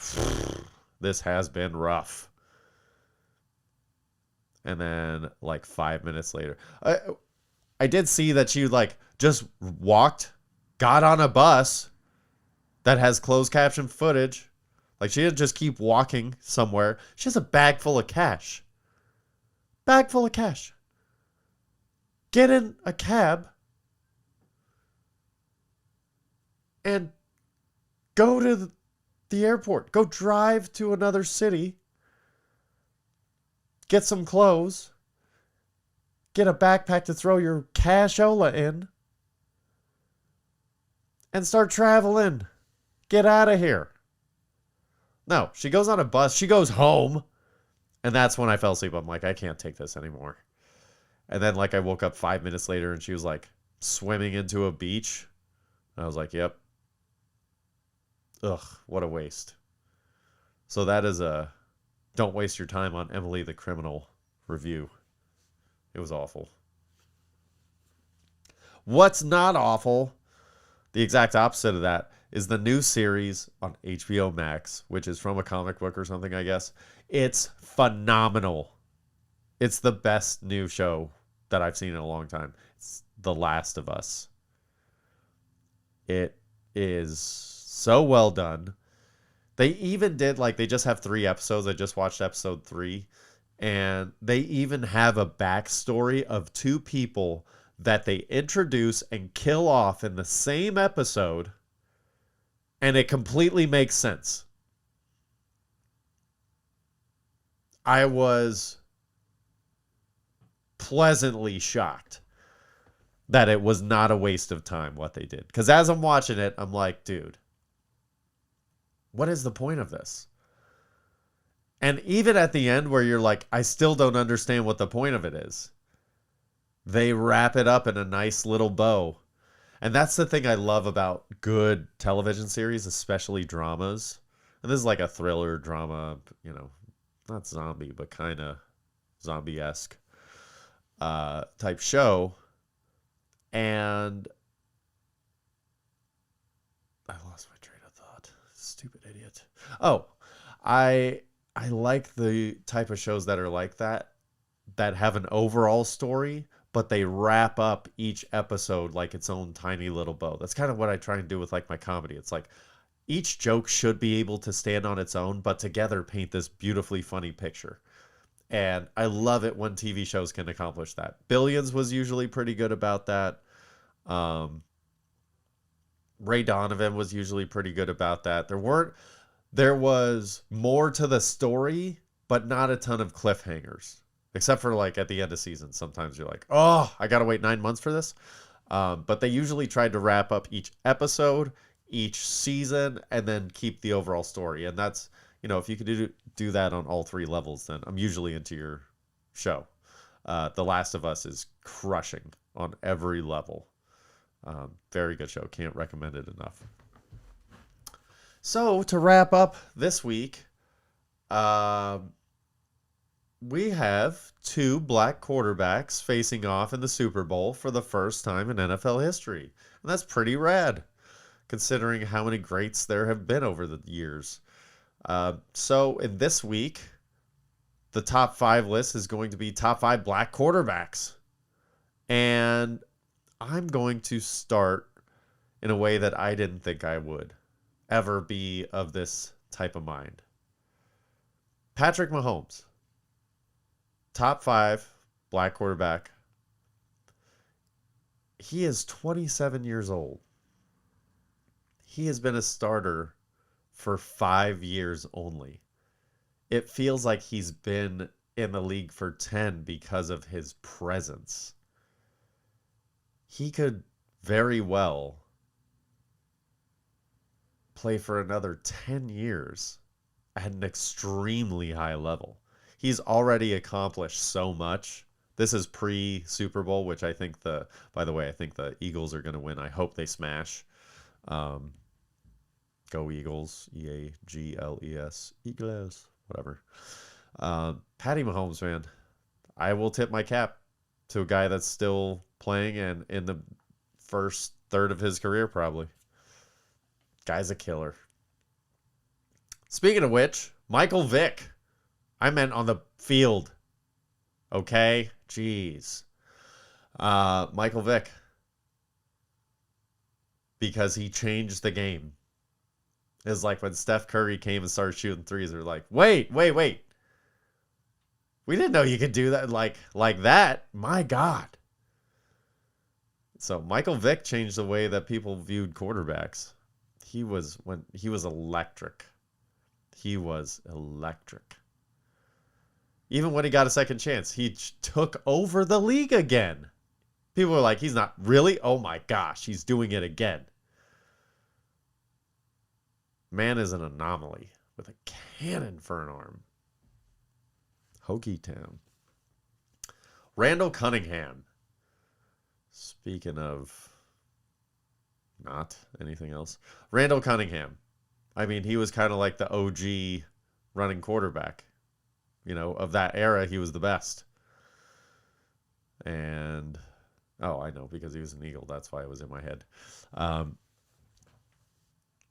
this has been rough. And then, like, 5 minutes later, I did see that she, like, just walked, got on a bus that has closed caption footage. Like, she didn't just keep walking somewhere. She has a bag full of cash. Bag full of cash. Get in a cab and go to the airport. Go drive to another city. Get some clothes. Get a backpack to throw your cashola in. And start traveling. Get out of here. No, she goes on a bus. She goes home. And that's when I fell asleep. I'm like, I can't take this anymore. And then, like, I woke up 5 minutes later and she was, like, swimming into a beach. And I was like, yep. Ugh, what a waste. So that is a don't waste your time on Emily the Criminal review. It was awful. What's not awful, the exact opposite of that, is the new series on HBO Max, which is from a comic book or something, I guess. It's phenomenal. It's the best new show that I've seen in a long time. It's The Last of Us. It is so well done. They even did, like, they just have 3 episodes. I just watched episode 3. And they even have a backstory of 2 people that they introduce and kill off in the same episode. And it completely makes sense. I was pleasantly shocked that it was not a waste of time what they did. Because as I'm watching it, I'm like, dude, what is the point of this? And even at the end where you're like, I still don't understand what the point of it is, they wrap it up in a nice little bow. And that's the thing I love about good television series, especially dramas. And this is like a thriller drama, you know, not zombie, but kind of zombie-esque type show. And I lost my train of thought. Stupid idiot. Oh, I like the type of shows that are like that have an overall story, but they wrap up each episode like its own tiny little bow. That's kind of what I try and do with, like, my comedy. It's like each joke should be able to stand on its own, but together paint this beautifully funny picture. And I love it when TV shows can accomplish that. Billions was usually pretty good about that. Ray Donovan was usually pretty good about that. There was more to the story, but not a ton of cliffhangers. Except for, like, at the end of season. Sometimes you're like, oh, I got to wait 9 months for this. But they usually tried to wrap up each episode, each season, and then keep the overall story. And that's, you know, if you could do that on all 3 levels, then I'm usually into your show. The Last of Us is crushing on every level. Very good show. Can't recommend it enough. So, to wrap up this week, we have 2 black quarterbacks facing off in the Super Bowl for the first time in NFL history. And that's pretty rad, considering how many greats there have been over the years. So, in this week, the top 5 list is going to be top 5 black quarterbacks. And I'm going to start in a way that I didn't think I would ever be of this type of mind. Patrick Mahomes. Top 5 black quarterback. He is 27 years old. He has been a starter for 5 years only. It feels like he's been in the league for 10 because of his presence. He could very well play for another 10 years at an extremely high level. He's already accomplished so much. This is pre-Super Bowl, which I think by the way, I think the Eagles are going to win. I hope they smash. Go Eagles, E-A-G-L-E-S, Eagles, whatever. Patty Mahomes, man. I will tip my cap to a guy that's still playing and in the first third of his career, probably. Guy's a killer. Speaking of which, Michael Vick. I meant on the field. Okay? Jeez. Michael Vick. Because he changed the game. It's like when Steph Curry came and started shooting threes, they're like, wait. We didn't know you could do that like that. My God. So Michael Vick changed the way that people viewed quarterbacks. He was electric. He was electric. Even when he got a second chance, he took over the league again. People were like, he's not really? Oh my gosh, he's doing it again. Man is an anomaly with a cannon for an arm. Hokie Town. Randall Cunningham. Speaking of not anything else. Randall Cunningham. I mean, he was kind of like the OG running quarterback. You know, of that era, he was the best. And, oh, I know, because he was an Eagle. That's why it was in my head.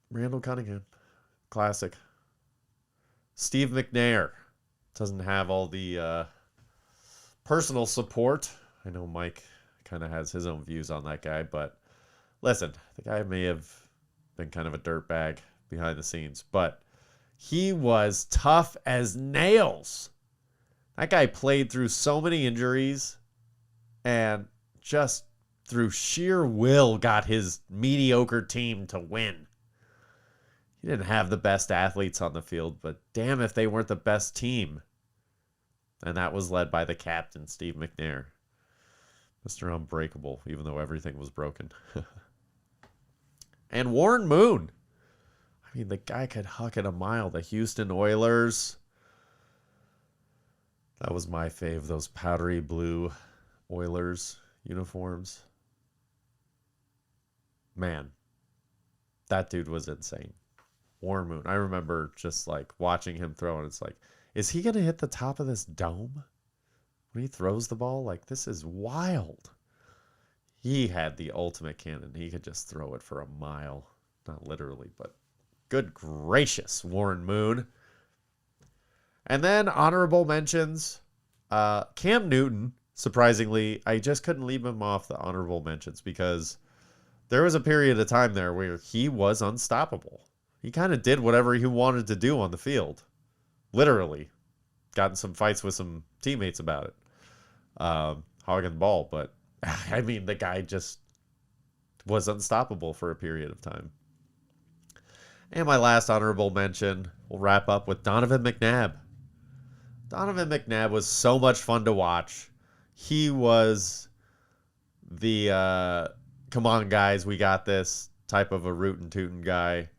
Randall Cunningham. Classic. Steve McNair. Doesn't have all the personal support. I know Mike kind of has his own views on that guy, but listen, the guy may have been kind of a dirtbag behind the scenes, but he was tough as nails. That guy played through so many injuries and just through sheer will got his mediocre team to win. He didn't have the best athletes on the field, but damn if they weren't the best team. And that was led by the captain, Steve McNair. Mr. Unbreakable, even though everything was broken. And Warren Moon. I mean, the guy could huck it a mile. The Houston Oilers. That was my fave, those powdery blue Oilers uniforms. Man, that dude was insane. Warren Moon. I remember just like watching him throw, and it's like, is he going to hit the top of this dome when he throws the ball? Like, this is wild. He had the ultimate cannon. He could just throw it for a mile. Not literally, but good gracious, Warren Moon. And then honorable mentions. Cam Newton, surprisingly, I just couldn't leave him off the honorable mentions because there was a period of time there where he was unstoppable. He kind of did whatever he wanted to do on the field. Literally. Got in some fights with some teammates about it. Hogging the ball. But, I mean, the guy just was unstoppable for a period of time. And my last honorable mention, we'll wrap up with Donovan McNabb. Donovan McNabb was so much fun to watch. He was the, come on, guys, we got this type of a rootin' tootin' guy.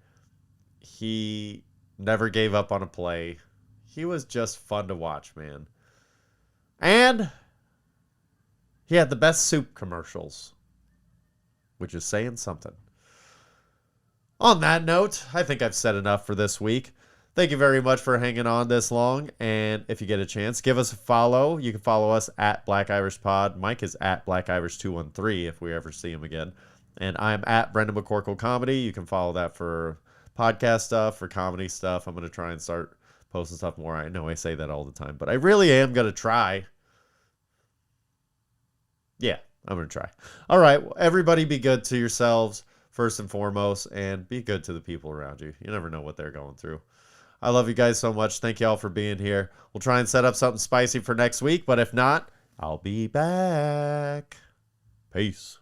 He never gave up on a play. He was just fun to watch, man. And he had the best soup commercials, which is saying something. On that note, I think I've said enough for this week. Thank you very much for hanging on this long. And if you get a chance, give us a follow. You can follow us at Black Irish Pod. Mike is at Black Irish 213 if we ever see him again. And I'm at Brendan McCorkle Comedy. You can follow that for podcast stuff, for comedy stuff. I'm going to try and start posting stuff more. I know I say that all the time, but I really am going to try. Yeah, I'm going to try. All right, well, everybody be good to yourselves first and foremost, and be good to the people around you. You never know what they're going through. I love you guys so much. Thank you all for being here. We'll try and set up something spicy for next week, but if not, I'll be back. Peace.